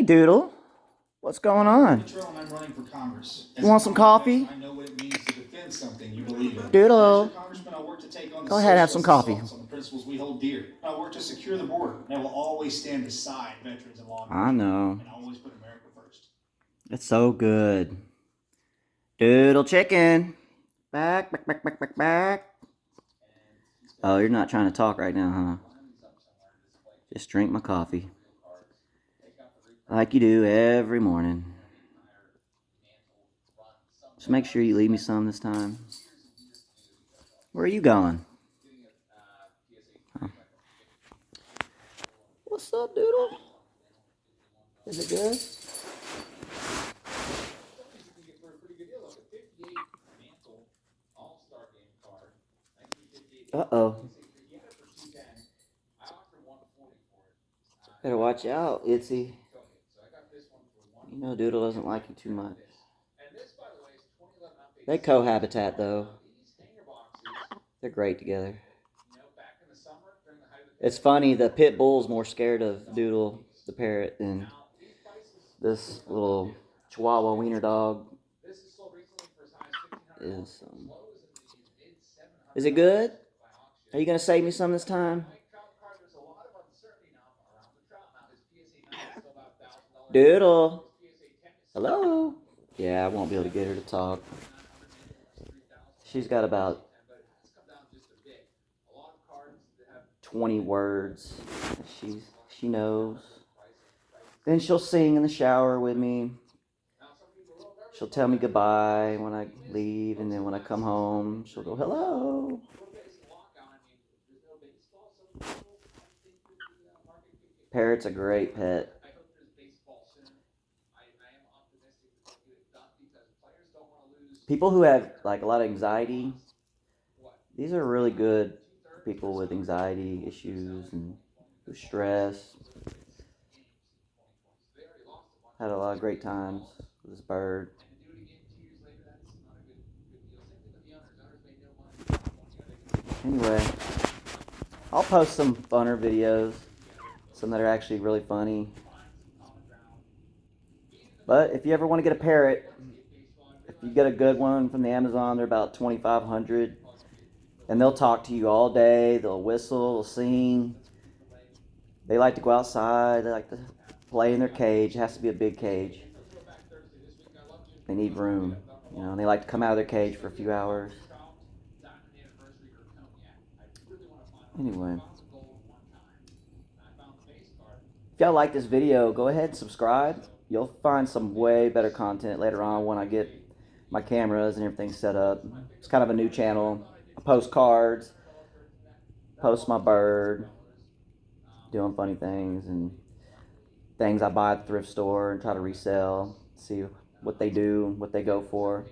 Doodle, what's going on? I'm running for Congress. You want some coffee? I know what it means to defend something you believe in. Doodle, As your congressman, I'll work to take on the go ahead and have some coffee. assaults on the principles we hold dear. I'll work to secure the border, and I will always stand beside veterans and law enforcement. I know. And I'll always put America first. It's so good. Doodle chicken. Back, back, back, back, back, back. Oh, you're not trying to talk right now, huh? Just drink my coffee. Like you do every morning. Just make sure you leave me some this time. Where are you going? Huh. What's up, Doodle? Is it good? Uh-oh. Better watch out, Itsy. You know Doodle doesn't like you too much. They cohabitat, though. They're great together. It's funny, the pit bull's more scared of Doodle, the parrot, than this little Chihuahua wiener dog is. Is it good? Are you going to save me some this time? Doodle. Hello? Yeah, I won't be able to get her to talk. She's got about 20 words she knows. Then she'll sing in the shower with me. She'll tell me goodbye when I leave, and then when I come home, she'll go, hello. Parrot's a great pet. People who have like a lot of anxiety, these are really good people with anxiety issues and stress. Had a lot of great times with this bird. Anyway, I'll post some funner videos, some that are actually really funny. But if you ever want to get a parrot, if you get a good one from the Amazon, they're about $2,500. And they'll talk to you all day. They'll whistle, they'll sing. They like to go outside. They like to play in their cage. It has to be a big cage. They need room. You know, and they like to come out of their cage for a few hours. Anyway. If y'all like this video, go ahead and subscribe. You'll find some way better content later on when I get my cameras and everything set up. It's kind of a new channel. I post cards, post my bird, doing funny things and things I buy at the thrift store and try to resell, see what they do, what they go for.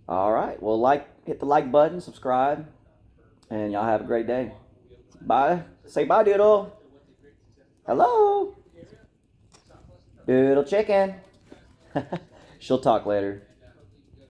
Alright, well, hit the like button, subscribe, and y'all have a great day. Bye. Say bye, Doodle. Hello. Doodle chicken. She'll talk later.